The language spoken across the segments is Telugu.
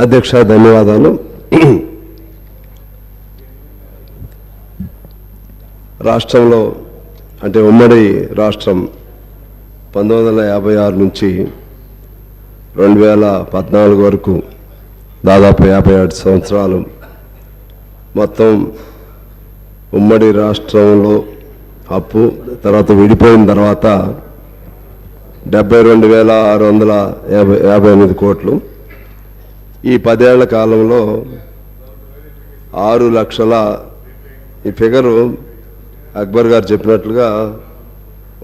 అధ్యక్ష ధన్యవాదాలు. రాష్ట్రంలో అంటే ఉమ్మడి రాష్ట్రం 1956 నుంచి 2014 వరకు దాదాపు 57 సంవత్సరాలు మొత్తం ఉమ్మడి రాష్ట్రంలో అప్పు, తర్వాత విడిపోయిన తర్వాత 72,658 కోట్లు. ఈ 10 ఏళ్ల కాలంలో 6 లక్షల, ఈ ఫిగరు అక్బర్ గారు చెప్పినట్లుగా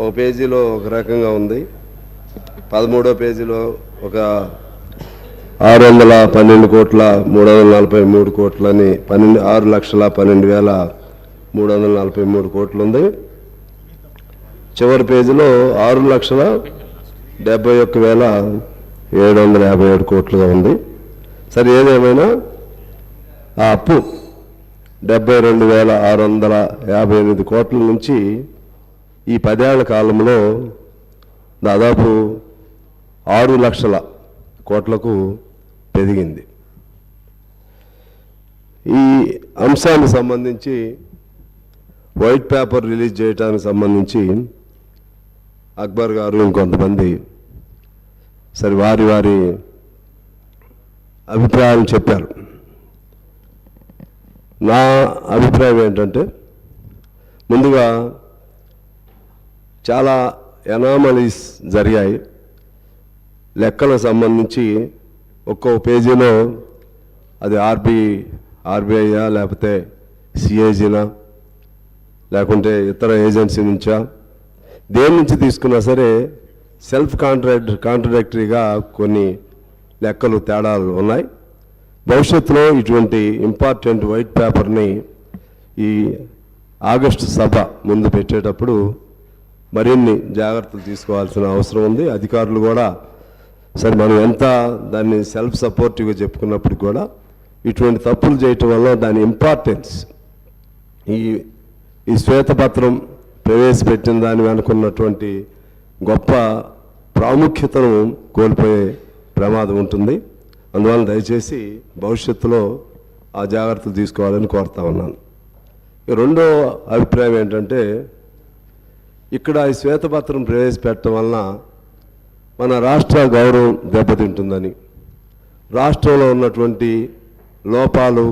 ఒక పేజీలో ఒక రకంగా ఉంది, 13వ పేజీలో ఒక 612,343 కోట్లని 6,12,343 కోట్లు ఉంది. చివరి పేజీలో 6,71,757 కోట్లుగా ఉంది. సరే, ఏదేమైనా ఆ అప్పు 72,658 కోట్ల నుంచి ఈ 10 ఏళ్ల కాలంలో దాదాపు 6 లక్షల కోట్లకు పెరిగింది. ఈ అంశానికి సంబంధించి వైట్ పేపర్ రిలీజ్ చేయడానికి సంబంధించి అక్బర్ గారు ఇంకొంతమంది సరే వారి వారి అభిప్రాయాలు చెప్పారు. నా అభిప్రాయం ఏంటంటే, ముందుగా చాలా ఎనామలీస్ జరిగాయి. లెక్కలకు సంబంధించి ఒక్కో పేజీలో అది ఆర్బీఐయా లేకపోతే సిఏజీనా లేకుంటే ఇతర ఏజెన్సీ నుంచా, దేని నుంచి తీసుకున్నా సరే సెల్ఫ్ కాంట్రడిక్టరీగా కొన్ని లెక్కలు తేడాలు ఉన్నాయి. భవిష్యత్తులో ఇటువంటి ఇంపార్టెంట్ వైట్ పేపర్ని ఈ ఆగస్టు సభ ముందు పెట్టేటప్పుడు మరిన్ని జాగ్రత్తలు తీసుకోవాల్సిన అవసరం ఉంది. అధికారులు కూడా సరే మనం ఎంత దాన్ని సెల్ఫ్ సపోర్టివ్గా చెప్పుకున్నప్పుడు కూడా ఇటువంటి తప్పులు చేయటం వల్ల దాని ఇంపార్టెన్స్, ఈ శ్వేతపత్రం ప్రవేశపెట్టిన దాని వెనుకున్నటువంటి గొప్ప ప్రాముఖ్యతను కోల్పోయే ప్రమాదం ఉంటుంది. అందువల్ల దయచేసి భవిష్యత్తులో ఆ జాగ్రత్తలు తీసుకోవాలని కోరుతా ఉన్నాను. రెండో అభిప్రాయం ఏంటంటే, ఇక్కడ ఈ శ్వేతపత్రం ప్రవేశపెట్టడం వలన మన రాష్ట్ర గౌరవం దెబ్బతింటుందని, రాష్ట్రంలో ఉన్నటువంటి లోపాలు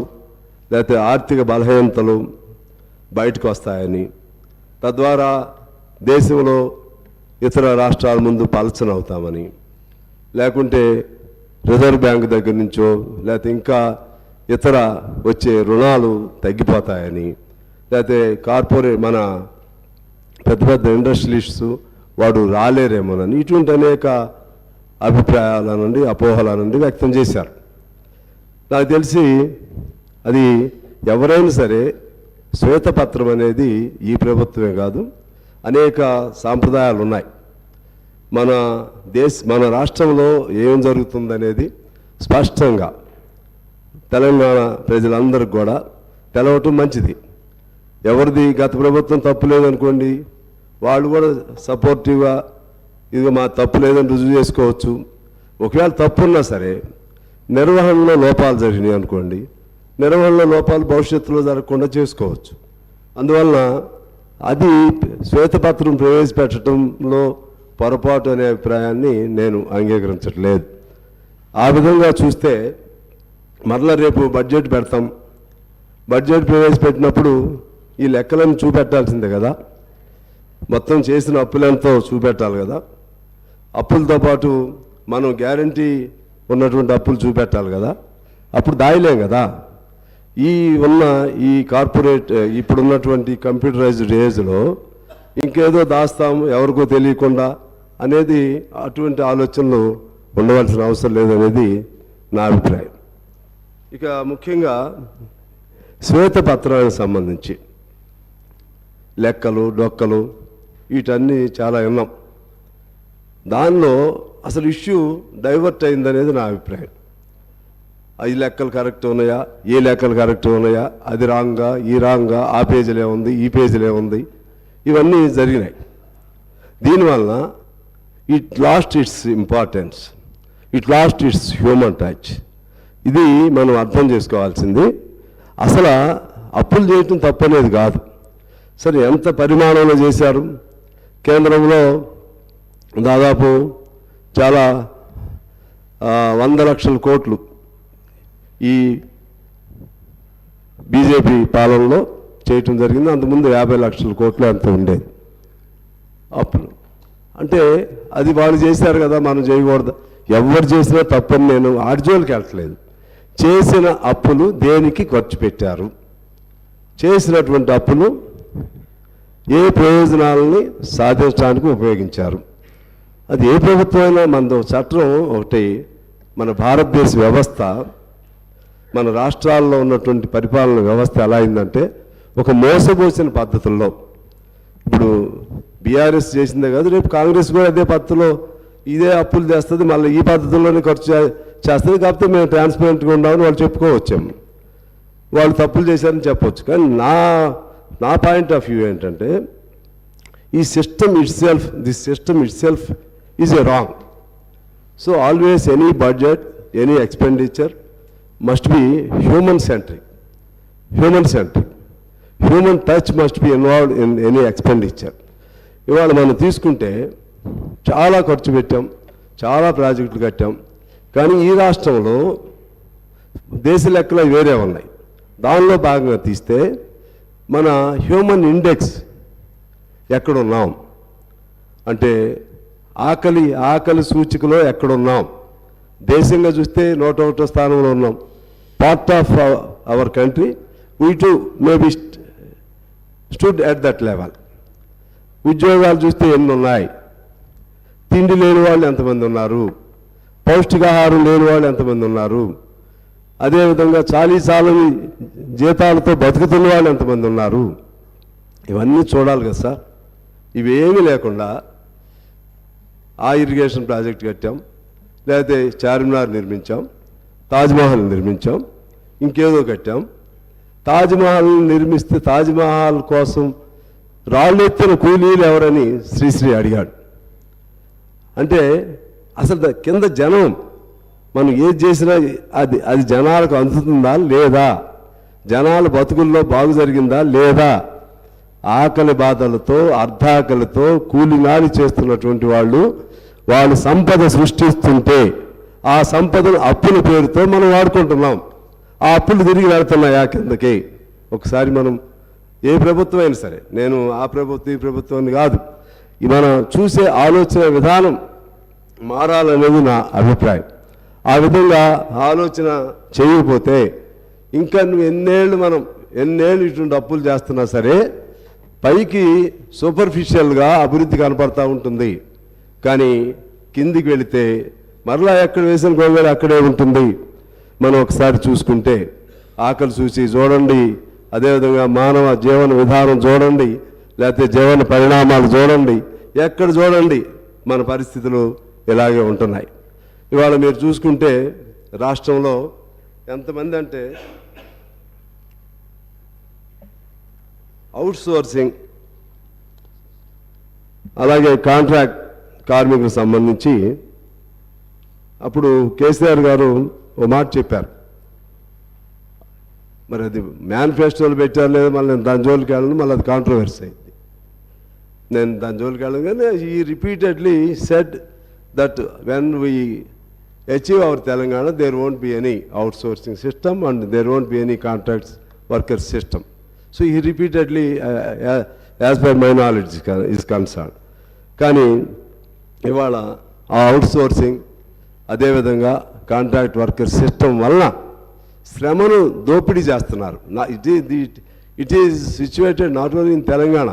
లేకపోతే ఆర్థిక బలహీనతలు బయటకు వస్తాయని, తద్వారా దేశంలో ఇతర రాష్ట్రాల ముందు పలచన అవుతామని, లేకుంటే రిజర్వ్ బ్యాంక్ దగ్గర నుంచో లేకపోతే ఇంకా ఇతర వచ్చే రుణాలు తగ్గిపోతాయని, లేకపోతే మన పెద్ద పెద్ద ఇండస్ట్రియలిస్ట్స్ వాడు రాలేరేమోనని ఇటువంటి అనేక అభిప్రాయాలనండి అపోహలనండి వ్యక్తం చేశారు. నాకు తెలిసి అది ఎవరైనా సరే శ్వేతపత్రం అనేది ఈ ప్రభుత్వమే కాదు, అనేక సాంప్రదాయాలు ఉన్నాయి. మన రాష్ట్రంలో ఏం జరుగుతుందనేది స్పష్టంగా తెలంగాణ ప్రజలందరికీ కూడా తెలవటం మంచిది. ఎవరిది గత ప్రభుత్వం తప్పు లేదనుకోండి, వాళ్ళు కూడా సపోర్టివ్గా ఇది మా తప్పు లేదని రుజువు చేసుకోవచ్చు. ఒకవేళ తప్పున్నా సరే నిర్వహణలో లోపాలు జరిగినాయి అనుకోండి, నిర్వహణలో లోపాలు భవిష్యత్తులో జరగకుండా చేసుకోవచ్చు. అందువలన అది శ్వేతపత్రం ప్రవేశపెట్టడంలో పొరపాటు అనే అభిప్రాయాన్ని నేను అంగీకరించట్లేదు. ఆ విధంగా చూస్తే మరలా రేపు బడ్జెట్ పెడతాం, బడ్జెట్ ప్రవేశపెట్టినప్పుడు ఈ లెక్కలను చూపెట్టాల్సిందే కదా, మొత్తం చేసిన అప్పులెంతో చూపెట్టాలి కదా. అప్పులతో పాటు మనం గ్యారంటీ ఉన్నటువంటి అప్పులు చూపెట్టాలి కదా, అప్పుడు దాయలేం కదా. ఈ కార్పొరేట్ ఇప్పుడున్నటువంటి కంప్యూటరైజ్డ్ ఏజ్లో ఇంకేదో దాస్తాము ఎవరికో తెలియకుండా అనేది అటువంటి ఆలోచనలు ఉండవలసిన అవసరం లేదనేది నా అభిప్రాయం. ఇక ముఖ్యంగా శ్వేతపత్రానికి సంబంధించి లెక్కలు డొక్కలు వీటన్నీ చాలా విన్నాం. దానిలో అసలు ఇష్యూ డైవర్ట్ అయిందనేది నా అభిప్రాయం. ఈ లెక్కలు కరెక్ట్ ఉన్నాయా, ఏ లెక్కలు కరెక్ట్ ఉన్నాయా, అది రాంగా ఈ రాంగా, ఆ పేజీలే ఉంది ఈ పేజీలే ఉంది, ఇవన్నీ జరిగినాయి. దీనివల్ల it lost its importance, it lost its human touch. ఇది మనం అర్థం చేసుకోవాల్సింది. అసలు అప్పులు చేయటం తప్పనేది కాదు. సరే, ఎంత పరిమాణంలో చేశారు? కేంద్రంలో దాదాపు చాలా 100 లక్షల కోట్లు ఈ బీజేపీ పాలనలో చేయటం జరిగింది. అంతకుముందు 50 లక్షల కోట్లు అంత ఉండేది అప్పులు. అంటే అది వాళ్ళు చేశారు కదా, మనం చేయకూడదు. ఎవరు చేసినా తప్పని నేను ఆర్జోలకి వెళ్ళట్లేదు. చేసిన అప్పులు దేనికి ఖర్చు పెట్టారు, చేసినటువంటి అప్పులు ఏ ప్రయోజనాలని సాధించడానికి ఉపయోగించారు. అది ఏ ప్రభుత్వమైనా మనది చట్టం ఒకటి, మన భారతదేశ వ్యవస్థ, మన రాష్ట్రాల్లో ఉన్నటువంటి పరిపాలన వ్యవస్థ ఎలా అయిందంటే ఒక మోసపోసిన పద్ధతుల్లో. ఇప్పుడు బీఆర్ఎస్ చేసిందే కాదు, రేపు కాంగ్రెస్ కూడా అదే పద్ధతిలో ఇదే అప్పులు చేస్తుంది, మళ్ళీ ఈ పద్ధతుల్లోనే ఖర్చు చేస్తుంది. కాకపోతే మేము ట్రాన్స్పరెంట్గా ఉన్నామని వాళ్ళు చెప్పుకోవచ్చాము, వాళ్ళు తప్పులు చేశారని చెప్పవచ్చు. కానీ నా పాయింట్ ఆఫ్ వ్యూ ఏంటంటే ఈ system it self is a wrong. So always any budget, any expenditure must be human centric. Human touch must be involved in any expenditure. ఇవాళ మనం తీసుకుంటే చాలా ఖర్చు పెట్టాం, చాలా ప్రాజెక్టులు కట్టాం. కానీ ఈ రాష్ట్రంలో దేశ లెక్కలు వేరే ఉన్నాయి. దానిలో భాగంగా తీస్తే మన హ్యూమన్ ఇండెక్స్ ఎక్కడున్నాం అంటే ఆకలి సూచికలో ఎక్కడున్నాం? దేశంగా చూస్తే 101వ స్థానంలో ఉన్నాం. Part of our country we to maybe stood at that level. ఉద్యోగాలు చూస్తే ఎన్ని ఉన్నాయి? తిండి లేని వాళ్ళు ఎంతమంది ఉన్నారు? పౌష్టికాహారం లేని వాళ్ళు ఎంతమంది ఉన్నారు? అదేవిధంగా చాలీసాలని జీతాలతో బతుకుతున్న వాళ్ళు ఎంతమంది ఉన్నారు? ఇవన్నీ చూడాలి కదా సార్. ఇవేమీ లేకుండా ఆ ఇరిగేషన్ ప్రాజెక్ట్ కట్టాం, లేకపోతే చార్మినార్ నిర్మించాం, తాజ్మహల్ నిర్మించాం, ఇంకేదో కట్టాం. తాజ్మహల్ నిర్మిస్తే తాజ్మహల్ కోసం రాళ్ళెత్తిన కూలీలు ఎవరని శ్రీశ్రీ అడిగాడు. అంటే అసలు కింద జనం మనం ఏది చేసినా అది జనాలకు అందుతుందా లేదా? జనాల బతుకుల్లో బాగు జరిగిందా లేదా? ఆకలి బాధలతో, అర్ధాకలితో కూలినాలి చేస్తున్నటువంటి వాళ్ళు సంపద సృష్టిస్తుంటే ఆ సంపదను అప్పుల పేరుతో మనం వాడుకుంటున్నాం. ఆ అప్పులు తిరిగి వెళ్తున్నాయా కిందకి? ఒకసారి మనం ఏ ప్రభుత్వం అయినా సరే, నేను ఆ ప్రభుత్వం ఈ ప్రభుత్వాన్ని కాదు, మనం చూసే ఆలోచన విధానం మారాలనేది నా అభిప్రాయం. ఆ విధంగా ఆలోచన చేయకపోతే ఇంకా నువ్వు ఎన్నేళ్ళు ఇటువంటి అప్పులు చేస్తున్నా సరే పైకి సూపర్ఫిషియల్గా అభివృద్ధి కనపడతా ఉంటుంది. కానీ కిందికి వెళితే మరలా ఎక్కడ వేసిన గోవేలు అక్కడే ఉంటుంది. మనం ఒకసారి చూసుకుంటే ఆకలి చూసి చూడండి, అదేవిధంగా మానవ జీవన విధానం చూడండి, లేకపోతే జీవన పరిణామాలు చూడండి, ఎక్కడ చూడండి మన పరిస్థితులు ఇలాగే ఉంటున్నాయి. ఇవాళ మీరు చూసుకుంటే రాష్ట్రంలో ఎంతమంది అంటే అవుట్సోర్సింగ్, అలాగే కాంట్రాక్ట్ కార్మికులకు సంబంధించి అప్పుడు కేసీఆర్ గారు ఓ మాట చెప్పారు. మరి అది మేనిఫెస్టోలు పెట్టారు లేదా, మళ్ళీ నేను దాని జోలికి వెళ్ళను, మళ్ళీ అది కాంట్రవర్సీ అయింది. నేను దాని జోలికి వెళ్ళను. కానీ ఈ repeatedly said that when we achieve our Telangana, there won't be any outsourcing system and there won't be any contracts workers system. So he repeatedly, as per my knowledge is concerned. కానీ ఇవాళ ఆ అవుట్సోర్సింగ్, అదేవిధంగా కాంట్రాక్ట్ వర్కర్ సిస్టమ్ వలన శ్రమను దోపిడీ చేస్తున్నారు. It is situated not only in Telangana,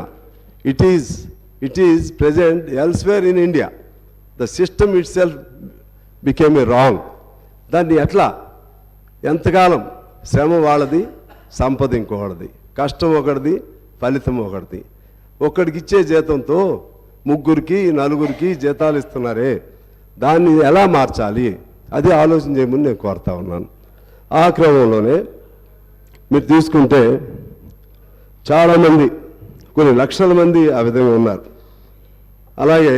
it is present elsewhere in India. The system it self became a wrong. దాన్ని ఎంతకాలం శ్రమ వాళ్ళది, సంపద ఇంకొకటిది, కష్టం ఒకటిది, ఫలితం ఒకటిది. ఒక్కడికి ఇచ్చే జీతంతో ముగ్గురికి నలుగురికి జీతాలు ఇస్తున్నారే, దాన్ని ఎలా మార్చాలి అది ఆలోచన చేయమని నేను కోరుతా ఉన్నాను. ఆ క్రమంలోనే మీరు తీసుకుంటే చాలామంది, కొన్ని లక్షల మంది ఆ విధంగా ఉన్నారు. అలాగే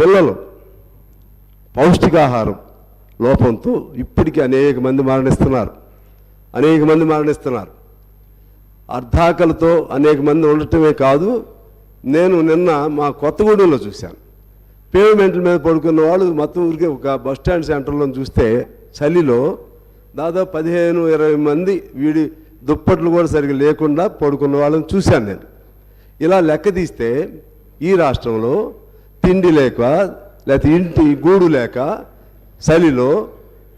పిల్లలు పౌష్టికాహారం లోపంతో ఇప్పటికీ అనేక మంది మరణిస్తున్నారు. అర్ధాకలతో అనేక మంది ఉండటమే కాదు, నేను నిన్న మా కొత్తగూడెంలో చూశాను. పేమెంట్ల మీద పడుకున్న వాళ్ళు మొత్తం ఊరికే ఒక బస్ స్టాండ్ సెంటర్లో చూస్తే చలిలో దాదాపు 15-20 మంది వీడి దుప్పట్లు కూడా సరిగ్గా లేకుండా పడుకున్న వాళ్ళని చూశాను నేను. ఇలా లెక్క తీస్తే ఈ రాష్ట్రంలో తిండి లేక, లేకపోతే ఇంటి గూడు లేక, చలిలో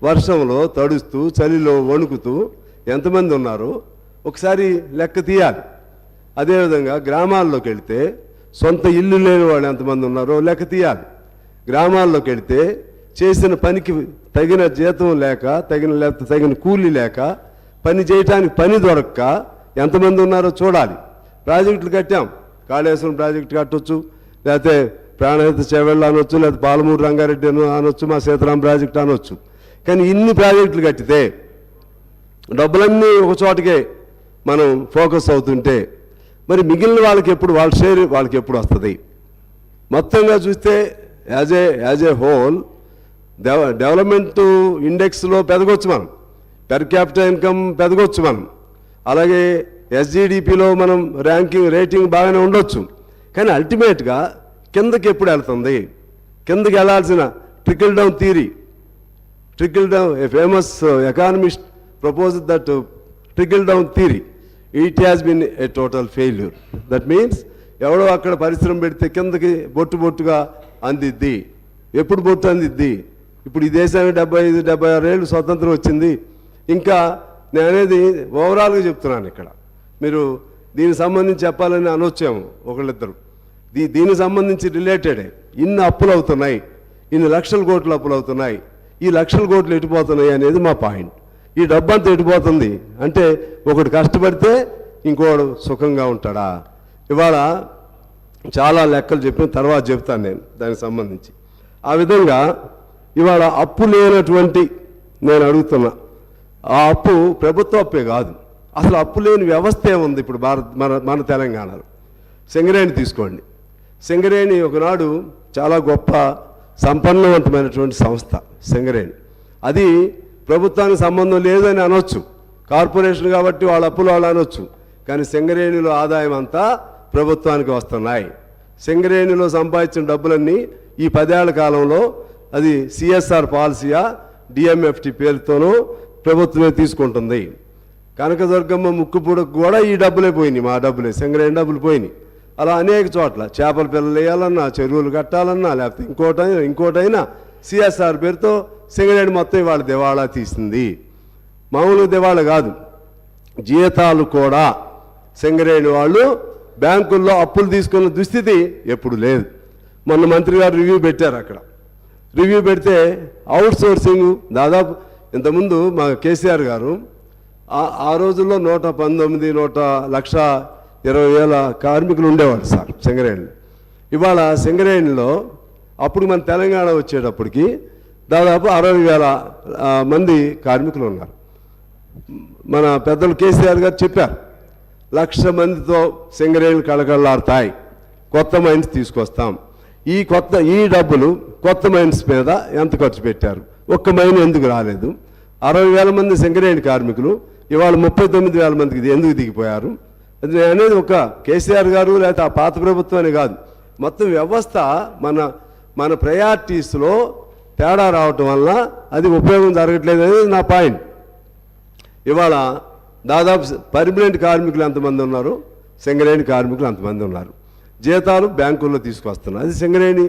వర్షంలో తడుస్తూ చలిలో వణుకుతూ ఎంతమంది ఉన్నారో ఒకసారి లెక్క తీయాలి. అదేవిధంగా గ్రామాల్లోకి వెళితే సొంత ఇల్లు లేని వాళ్ళు ఎంతమంది ఉన్నారో లెక్క తీయాలి. గ్రామాల్లోకి వెళితే చేసిన పనికి తగిన జీతం లేక, తగిన కూలీ లేక, పని చేయటానికి పని దొరక్క ఎంతమంది ఉన్నారో చూడాలి. ప్రాజెక్టులు కట్టాం, కాళేశ్వరం ప్రాజెక్టు కట్టొచ్చు, లేకపోతే ప్రాణహిత చేవెళ్ళ అనొచ్చు, లేకపోతే పాలమూరు రంగారెడ్డి అనొచ్చు, మా సీతారాం ప్రాజెక్టు అనొచ్చు. కానీ ఇన్ని ప్రాజెక్టులు కట్టితే డబ్బులన్నీ ఒక చోటకే మనం ఫోకస్ అవుతుంటే మరి మిగిలిన వాళ్ళకి ఎప్పుడు వాళ్ళ షేర్ వాళ్ళకి ఎప్పుడు వస్తుంది? మొత్తంగా చూస్తే యాజ్ ఏ హోల్ డెవలప్మెంట్ ఇండెక్స్లో పెరగొచ్చు మనం, పెర్ క్యాపిటల్ ఇన్కమ్ పెరగొచ్చు మనం, అలాగే ఎస్జిడిపిలో మనం రేటింగ్ బాగానే ఉండొచ్చు. కానీ అల్టిమేట్గా కిందకి ఎప్పుడు వెళ్తుంది? కిందకి వెళ్ళాల్సిన trickle down theory, A famous economist proposed that trickle down theory, it has been a total failure. That means ఎవడో అక్కడ పరిశ్రమ పెడితే కిందకి బొట్టుగా అందిద్ది. ఎప్పుడు బొట్టు అందిద్ది? ఇప్పుడు ఈ దేశానికి 75-76 ఏళ్ళు స్వతంత్రం వచ్చింది. ఇంకా నేను అనేది ఓవరాల్గా చెప్తున్నాను. ఇక్కడ మీరు దీనికి సంబంధించి చెప్పాలని అనొచ్చాము ఒకళ్ళిద్దరు. దీనికి సంబంధించి రిలేటెడే ఇన్ని అప్పులు అవుతున్నాయి, ఇన్ని లక్షల కోట్లు అప్పులు అవుతున్నాయి. ఈ లక్షల కోట్లు ఎటుపోతున్నాయి అనేది మా పాయింట్. ఈ డబ్బంతా ఎటుపోతుంది అంటే ఒకడు కష్టపడితే ఇంకోడు సుఖంగా ఉంటాడా? ఇవాళ చాలా లెక్కలు చెప్పిన తర్వాత చెప్తాను నేను దానికి సంబంధించి. ఆ విధంగా ఇవాళ అప్పు లేనటువంటి నేను అడుగుతున్నా, ఆ అప్పు ప్రభుత్వ అప్పే కాదు, అసలు అప్పు లేని వ్యవస్థ ఏముంది ఇప్పుడు మన తెలంగాణలో? సింగరేణి తీసుకోండి. సింగరేణి ఒకనాడు చాలా గొప్ప సంపన్నవంతమైనటువంటి సంస్థ సింగరేణి. అది ప్రభుత్వానికి సంబంధం లేదని అనొచ్చు, కార్పొరేషన్ కాబట్టి వాళ్ళ అప్పులు వాళ్ళు అనొచ్చు. కానీ సింగరేణిలో ఆదాయం అంతా ప్రభుత్వానికి వస్తున్నాయి. సింగరేణిలో సంపాదించిన డబ్బులన్నీ ఈ 10 ఏళ్ల కాలంలో అది సిఎస్ఆర్ పాలసీయా డిఎంఎఫ్టి పేరుతోనూ ప్రభుత్వమే తీసుకుంటుంది. కనకదుర్గమ్మ ముక్కుపూడకు కూడా ఈ డబ్బులే పోయినాయి, మా డబ్బులే, సింగరేణి డబ్బులు పోయినాయి. అలా అనేక చోట్ల చేపల పిల్లలు వేయాలన్నా, చెరువులు కట్టాలన్నా, లేకపోతే ఇంకోటైనా సిఎస్ఆర్ పేరుతో సింగరేణి మొత్తం ఇవాళ దివాళా తీసింది. మామూలు దివాళా కాదు, జీతాలు కూడా సింగరేణి వాళ్ళు బ్యాంకుల్లో అప్పులు తీసుకున్న దుస్థితి ఎప్పుడు లేదు. మొన్న మంత్రి గారు రివ్యూ పెట్టారు. అక్కడ రివ్యూ పెడితే అవుట్ సోర్సింగ్ దాదాపు ఇంతకుముందు మా కేసీఆర్ గారు ఆ రోజుల్లో 119,120,000 కార్మికులు ఉండేవాళ్ళు సార్ సింగరేణిలో. ఇవాళ సింగరేణిలో అప్పుడు మన తెలంగాణ వచ్చేటప్పటికి దాదాపు 60,000 మంది కార్మికులు ఉన్నారు. మన పెద్దలు కేసీఆర్ గారు చెప్పారు, 1,00,000 మందితో సింగరేణులు కళకళలాడతాయి, కొత్త మైన్స్ తీసుకొస్తాం. ఈ డబ్బులు కొత్త మైన్స్ మీద ఎంత ఖర్చు పెట్టారు? ఒక్క మైన్ ఎందుకు రాలేదు? 60,000 మంది సింగరేణి కార్మికులు ఇవాళ 39,000 మందికి ఎందుకు దిగిపోయారు? అది అనేది ఒక కేసీఆర్ గారు లేకపోతే ఆ పాత ప్రభుత్వాన్ని కాదు, మొత్తం వ్యవస్థ మన ప్రయారిటీస్లో తేడా రావటం వల్ల అది ఉపయోగం జరగట్లేదు అనేది నా పాయింట్. ఇవాళ దాదాపు పర్మనెంట్ కార్మికులు ఎంతమంది ఉన్నారు? సింగరేణి కార్మికులు అంతమంది ఉన్నారు. జీతాలు బ్యాంకుల్లో తీసుకొస్తున్నారు. అది సింగరేణి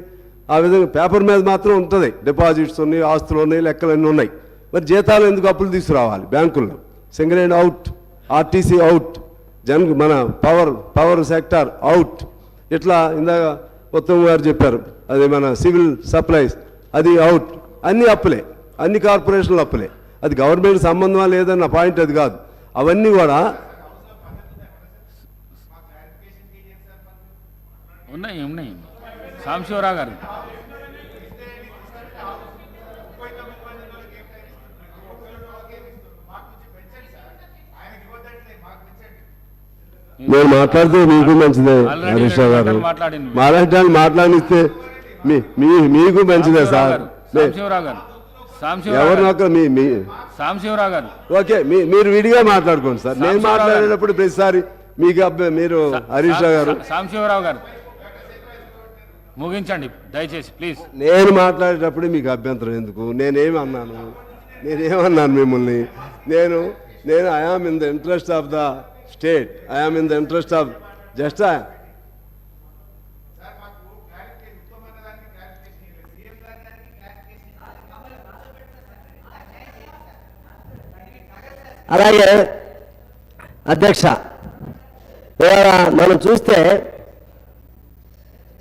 ఆ విధంగా పేపర్ మీద మాత్రం ఉంటుంది, డిపాజిట్స్ ఉన్నాయి, ఆస్తులు ఉన్నాయి, లెక్కలన్నీ ఉన్నాయి. మరి జీతాలు ఎందుకు అప్పులు తీసుకురావాలి బ్యాంకుల్లో? సింగరేణి అవుట్, ఆర్టీసీ అవుట్, మన పవర్ సెక్టార్ అవుట్. ఇట్లా ఇందాక ఉత్తమ్ గారు చెప్పారు, అది మన సివిల్ సప్లైస్ అది అవుట్. అన్ని అప్పులే, అన్ని కార్పొరేషన్లు అప్పులే. అది గవర్నమెంట్ సంబంధమా లేదన్న పాయింట్ అది కాదు. అవన్నీ కూడా ఉన్నాయి. సాంబశివరావు గారు నేను మాట్లాడితే మీకు మంచిదే హరీష్ రావు గారు, మాట్లాడితే మాట్లాడిస్తే మీకు మంచిదే సార్. ఎవరినొక మీ సాంబశివరావు గారు. ఓకే, మీరు విడిగా మాట్లాడుకోండి సార్. నేను మాట్లాడేటప్పుడు ప్రతిసారి మీకు మీరు హరీష్ రావు గారు సాంబశివరావు గారు ముగించండి దయచేసి ప్లీజ్. నేను మాట్లాడేటప్పుడు మీకు అభ్యంతరం ఎందుకు? నేనేమన్నాను మిమ్మల్ని? నేను I am in the interest of the state, I am in the interest of just అలాగే అధ్యక్ష, ఇవాళ మనం చూస్తే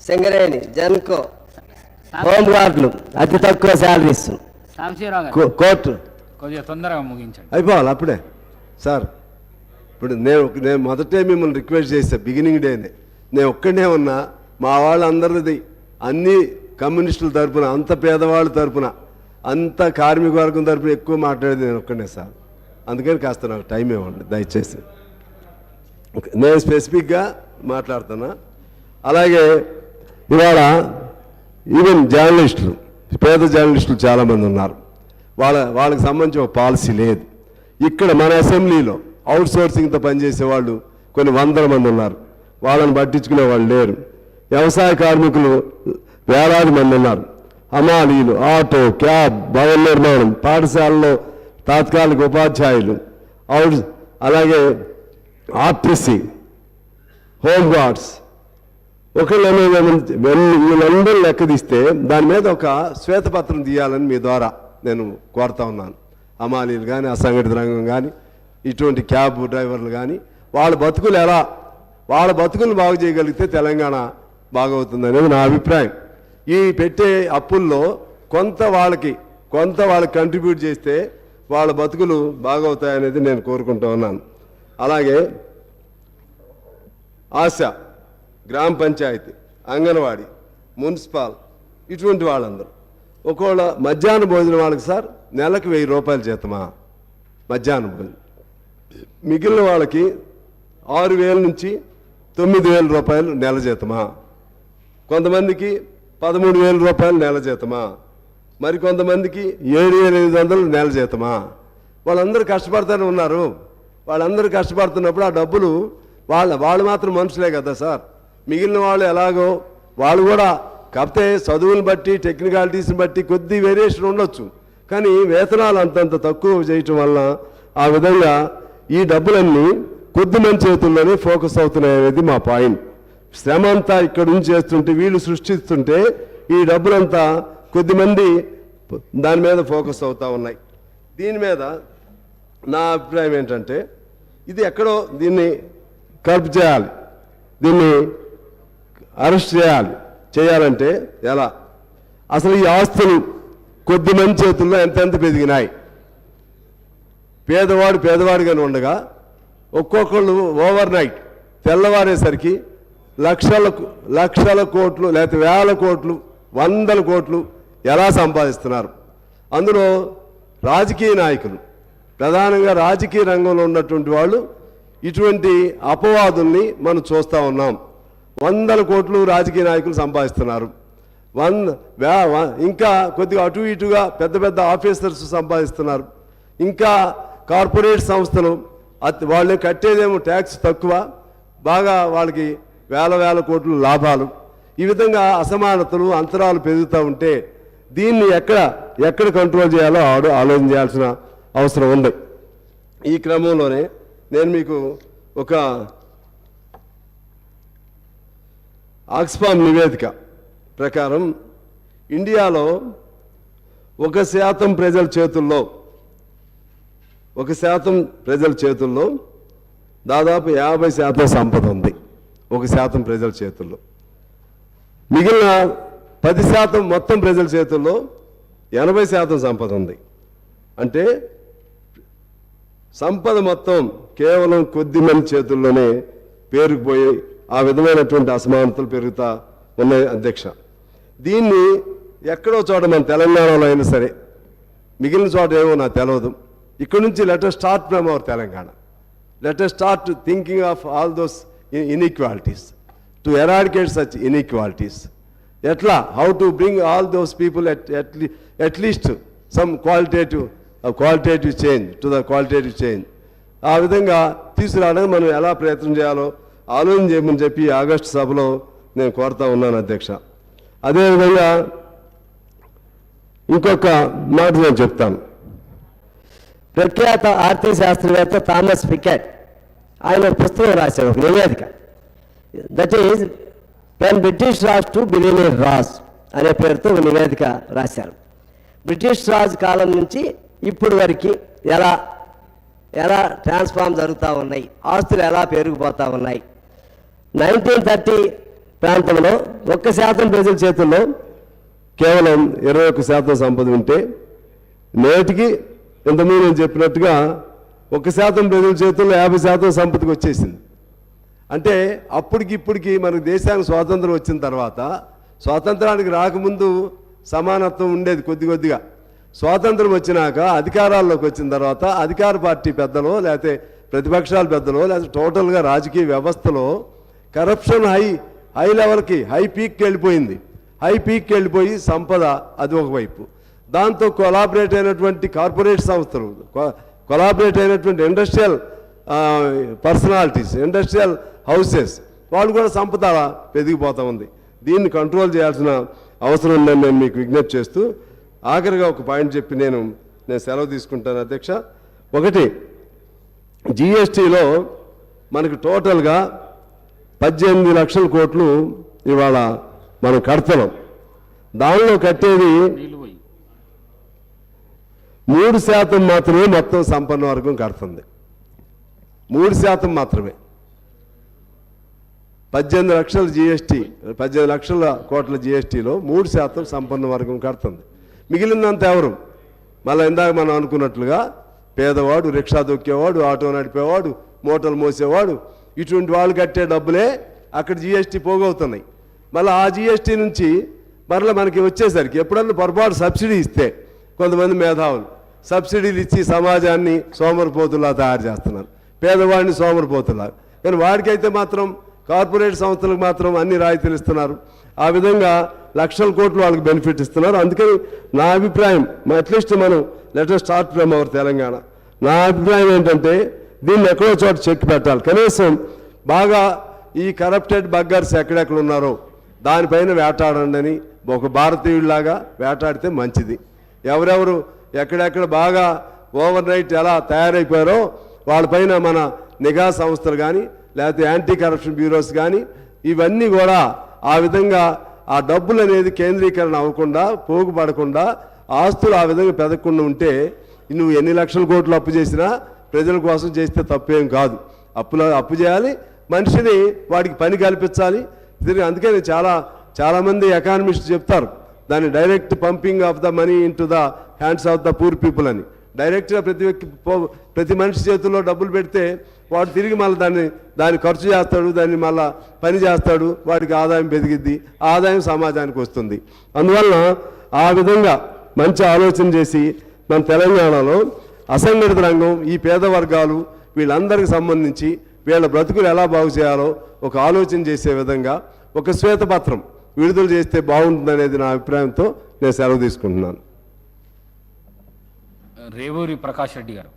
సింగరేణి, జన్కో, హోమ్ గార్డులు అతి తక్కువ శాలరీస్, సాంబశివరావు గారు కోర్టు కొద్దిగా తొందరగా ముగించండి. అయిపోవాలి అప్పుడే సార్. ఇప్పుడు నేను మొదటే మిమ్మల్ని రిక్వెస్ట్ చేశాను, బిగినింగ్ డేనే. నేను ఒక్కడే ఉన్నా, మా వాళ్ళందరిది అన్ని కమ్యూనిస్టుల తరపున, అంత పేదవాళ్ళ తరపున, అంత కార్మిక వర్గం తరపున ఎక్కువ మాట్లాడేది నేను ఒక్కడే సార్. అందుకని కాస్త నాకు టైం ఇవ్వండి దయచేసి. నేను స్పెసిఫిక్గా మాట్లాడుతున్నా. అలాగే ఇవాళ ఈవెన్ జర్నలిస్టులు, పేద జర్నలిస్టులు చాలామంది ఉన్నారు. వాళ్ళకి సంబంధించి ఒక పాలసీ లేదు. ఇక్కడ మన అసెంబ్లీలో అవుట్ సోర్సింగ్తో పనిచేసే వాళ్ళు కొన్ని వందల మంది ఉన్నారు. వాళ్ళని పట్టించుకునే వాళ్ళు లేరు. వ్యవసాయ కార్మికులు వేలాది మంది ఉన్నారు. హమాలీలు, ఆటో, క్యాబ్, భవన నిర్మాణం, పాఠశాలలో తాత్కాలిక ఉపాధ్యాయులు, అలాగే ఆర్టీసీ, హోమ్ గార్డ్స్, వీళ్ళందరూ లెక్క తీస్తే దాని మీద ఒక శ్వేతపత్రం తీయాలని మీ ద్వారా నేను కోరుతా ఉన్నాను. హమాలీలు కానీ, అసంఘటిత రంగం కానీ, ఇటువంటి క్యాబ్ డ్రైవర్లు కానీ, వాళ్ళ బతుకులు బాగు చేయగలిగితే తెలంగాణ బాగవుతుందనేది నా అభిప్రాయం. ఈ పెట్టే అప్పుల్లో కొంత వాళ్ళకి కంట్రిబ్యూట్ చేస్తే వాళ్ళ బతుకులు బాగవుతాయనేది నేను కోరుకుంటూ ఉన్నాను. అలాగే ఆశ, గ్రామ పంచాయతీ, అంగన్వాడీ, మున్సిపల్, ఇటువంటి వాళ్ళందరూ ఒకవేళ మధ్యాహ్న భోజనం వాళ్ళకి సార్ నెలకు 1000 రూపాయలు జీతమా మధ్యాహ్నం భోజనం, మిగిలిన వాళ్ళకి 6000 నుంచి 9000 రూపాయలు నెల జీతమా, కొంతమందికి 13,000 రూపాయలు నెల జీతమా, మరి కొంతమందికి 7,500 నెల జీతమా. వాళ్ళందరూ కష్టపడుతూనే ఉన్నారు. వాళ్ళందరూ కష్టపడుతున్నప్పుడు ఆ డబ్బులు వాళ్ళు మాత్రం మనుషులే కదా సార్. మిగిలిన వాళ్ళు ఎలాగో వాళ్ళు కూడా కాకపోతే చదువుని బట్టి, టెక్నికాలిటీస్ని బట్టి కొద్ది వేరియేషన్ ఉండొచ్చు. కానీ వేతనాలు అంతంత తక్కువ చేయటం వల్ల ఆ విధంగా ఈ డబ్బులన్నీ కొద్ది మంది చేతుల్లోనే ఫోకస్ అవుతున్నాయి అనేది మా పాయింట్. శ్రమ అంతా ఇక్కడ నుంచి చేస్తుంటే, వీళ్ళు సృష్టిస్తుంటే ఈ డబ్బులంతా కొద్దిమంది దాని మీద ఫోకస్ అవుతూ ఉన్నాయి. దీని మీద నా అభిప్రాయం ఏంటంటే ఇది ఎక్కడో దీన్ని కర్బ్ చేయాలి, దీన్ని అరెస్ట్ చేయాలంటే ఎలా? అసలు ఈ ఆస్తులు కొద్దిమంది చేతుల్లో ఎంతెంత పెరిగినాయి. పేదవాడిగానే ఉండగా ఒక్కొక్కళ్ళు ఓవర్ నైట్ తెల్లవారేసరికి లక్షల కోట్లు లేకపోతే వేల కోట్లు, 100 కోట్లు ఎలా సంపాదిస్తున్నారు. అందులో రాజకీయ నాయకులు, ప్రధానంగా రాజకీయ రంగంలో ఉన్నటువంటి వాళ్ళు ఇటువంటి అపవాదుల్ని మనం చూస్తూ ఉన్నాం. 100 కోట్లు రాజకీయ నాయకులు సంపాదిస్తున్నారు. ఇంకా కొద్దిగా అటు ఇటుగా పెద్ద ఆఫీసర్స్ సంపాదిస్తున్నారు. ఇంకా కార్పొరేట్ సంస్థలు వాళ్ళు కట్టేదేమో ట్యాక్స్ తక్కువ, బాగా వాళ్ళకి వేల కోట్లు లాభాలు. ఈ విధంగా అసమానతలు, అంతరాలు పెరుగుతూ ఉంటే దీన్ని ఎక్కడ కంట్రోల్ చేయాలో ఆలోచన చేయాల్సిన అవసరం ఉంది. ఈ క్రమంలోనే నేను మీకు ఒక ఆక్స్ఫామ్ నివేదిక ప్రకారం ఇండియాలో 1% ప్రజల చేతుల్లో దాదాపు 50% సంపద ఉంది. 1% ప్రజల చేతుల్లో. మిగిలిన 10% మొత్తం ప్రజల చేతుల్లో 80% సంపద ఉంది. అంటే సంపద మొత్తం కేవలం కొద్ది మంది చేతుల్లోనే పేరుకుపోయి ఆ విధమైనటువంటి అసమానతలు పెరుగుతూ ఉన్నాయి అధ్యక్ష. దీన్ని ఎక్కడో చోట మన తెలంగాణలో అయినా సరే, మిగిలిన చోట ఏమో నాకు తెలియదు. ఇక్కడ నుంచి let us start from our Telangana. Let us start thinking of all those inequalities to eradicate such inequalities. ఎట్లా, how to bring all those people at least some qualitative change to the qualitative change. ఆ విధంగా తీసుకురావడానికి మనం ఎలా ప్రయత్నం చేయాలో ఆలోచన చేయమని చెప్పి ఆగస్టు సభలో నేను కోరుతా ఉన్నాను అధ్యక్ష. అదేవిధంగా ఇంకొక మాట నేను చెప్తాను. ప్రఖ్యాత ఆర్థిక శాస్త్రవేత్త థామస్ పికెట్ ఆయన ఒక పుస్తకం రాశారు, ఒక నివేదిక. That is when British Raj to billionaire Raj అనే పేరుతో ఒక నివేదిక రాశారు. బ్రిటిష్ రాజ్ కాలం నుంచి ఇప్పుడు వరకు ఎలా ట్రాన్స్ఫార్మ్ జరుగుతూ ఉన్నాయి, ఆస్తులు ఎలా పెరిగిపోతూ ఉన్నాయి. 1930 ప్రాంతంలో 1% ప్రజల చేతుల్లో కేవలం 21% సంపద ఉంటే నేటికి ఇంతకుముందు నేను చెప్పినట్టుగా 1% ప్రజల చేతుల్లో 50% సంపదకి వచ్చేసింది. అంటే ఇప్పటికి మనకు దేశానికి స్వాతంత్రం వచ్చిన తర్వాత, స్వాతంత్రానికి రాకముందు సమానత్వం ఉండేది కొద్దిగా. స్వాతంత్రం వచ్చినాక అధికారాల్లోకి వచ్చిన తర్వాత అధికార పార్టీ పెద్దలో లేకపోతే ప్రతిపక్షాల పెద్దలో లేకపోతే టోటల్గా రాజకీయ వ్యవస్థలో కరప్షన్ హై లెవెల్కి హై పీక్కి వెళ్ళిపోయింది. హై పీక్కి వెళ్ళిపోయి సంపద అది ఒకవైపు, దాంతో కొలాబరేట్ అయినటువంటి కార్పొరేట్ సంస్థలు, కొలాబరేట్ అయినటువంటి ఇండస్ట్రియల్ పర్సనాలిటీస్, ఇండస్ట్రియల్ హౌసెస్, వాళ్ళు కూడా సంపద పెరిగిపోతూ ఉంది. దీన్ని కంట్రోల్ చేయాల్సిన అవసరం ఉందని నేను మీకు విజ్ఞప్తి చేస్తూ ఆఖరిగా ఒక పాయింట్ చెప్పి నేను సెలవు తీసుకుంటాను అధ్యక్ష. ఒకటి, జిఎస్టీలో మనకు టోటల్గా 18 లక్షల కోట్లు ఇవాళ మనం కడుతున్నాం. దానిలో కట్టేది 3% మాత్రమే మొత్తం సంపన్న వర్గం కడుతుంది. 3% మాత్రమే. 18 లక్షల జిఎస్టీ, 18 లక్షల కోట్ల జిఎస్టీలో 3% సంపన్న వర్గం కడుతుంది. మిగిలినంత ఎవరు? మళ్ళీ ఇందాక మనం అనుకున్నట్లుగా పేదవాడు, రిక్షా దొక్కేవాడు, ఆటో నడిపేవాడు, మూటలు మోసేవాడు, ఇటువంటి వాళ్ళు కట్టే డబ్బులే అక్కడ జిఎస్టీ పోగవుతున్నాయి. మళ్ళీ ఆ జిఎస్టీ నుంచి మరలా మనకి వచ్చేసరికి ఎప్పుడన్నా పొరపాటు సబ్సిడీ ఇస్తే కొంతమంది మేధావులు సబ్సిడీలు ఇచ్చి సమాజాన్ని సోమరిపోతులా తయారు చేస్తున్నారు, పేదవాడిని సోమరిపోతులా. కానీ వాడికైతే మాత్రం కార్పొరేట్ సంస్థలకు మాత్రం అన్ని రాయితీలు ఇస్తున్నారు. ఆ విధంగా లక్షల కోట్లు వాళ్ళకి బెనిఫిట్ ఇస్తున్నారు. అందుకని నా అభిప్రాయం, అట్లీస్ట్ మనం let us start from our Telangana. నా అభిప్రాయం ఏంటంటే దీన్ని ఎక్కడో చోట చెక్ పెట్టాలి. కనీసం బాగా ఈ కరప్టెడ్ బగ్గర్స్ ఎక్కడెక్కడ ఉన్నారో దానిపైన వేటాడండి అని ఒక భారతీయుడిలాగా వేటాడితే మంచిది. ఎవరెవరు ఎక్కడెక్కడ బాగా ఓవర్ నైట్ ఎలా తయారైపోయారో వాళ్ళపైన మన నిఘా సంస్థలు కానీ లేకపోతే యాంటీ కరప్షన్ బ్యూరోస్ కానీ ఇవన్నీ కూడా ఆ విధంగా ఆ డబ్బులు అనేది కేంద్రీకరణ అవ్వకుండా, పోగుపడకుండా, ఆస్తులు ఆ విధంగా పెదగకుండా ఉంటే నువ్వు ఎన్ని లక్షల కోట్లు అప్పు చేసినా ప్రజల కోసం చేస్తే తప్పేం కాదు. అప్పు చేయాలి, మనిషిని వాడికి పని కల్పించాలి. అందుకని చాలామంది ఎకానమిస్ట్ చెప్తారు దాన్ని direct pumping of the money in to the hands of the poor people అని. డైరెక్ట్గా ప్రతి మనిషి చేతుల్లో డబ్బులు పెడితే వాడు తిరిగి మళ్ళీ దాన్ని ఖర్చు చేస్తాడు, దాన్ని మళ్ళీ పని చేస్తాడు, వాడికి ఆదాయం పెరిగిద్ది, ఆదాయం సమాజానికి వస్తుంది. అందువలన ఆ విధంగా మంచి ఆలోచన చేసి మన తెలంగాణలో అసంఘటిత రంగం, ఈ పేద వర్గాలు వీళ్ళందరికీ సంబంధించి వీళ్ళ బ్రతుకులు ఎలా బాగు చేయాలో ఒక ఆలోచన చేసే విధంగా ఒక శ్వేతపత్రం విడుదల చేస్తే బాగుంటుందనేది నా అభిప్రాయంతో నేను సెలవు తీసుకుంటున్నాను. రేవూరి ప్రకాష్ రెడ్డి గారు.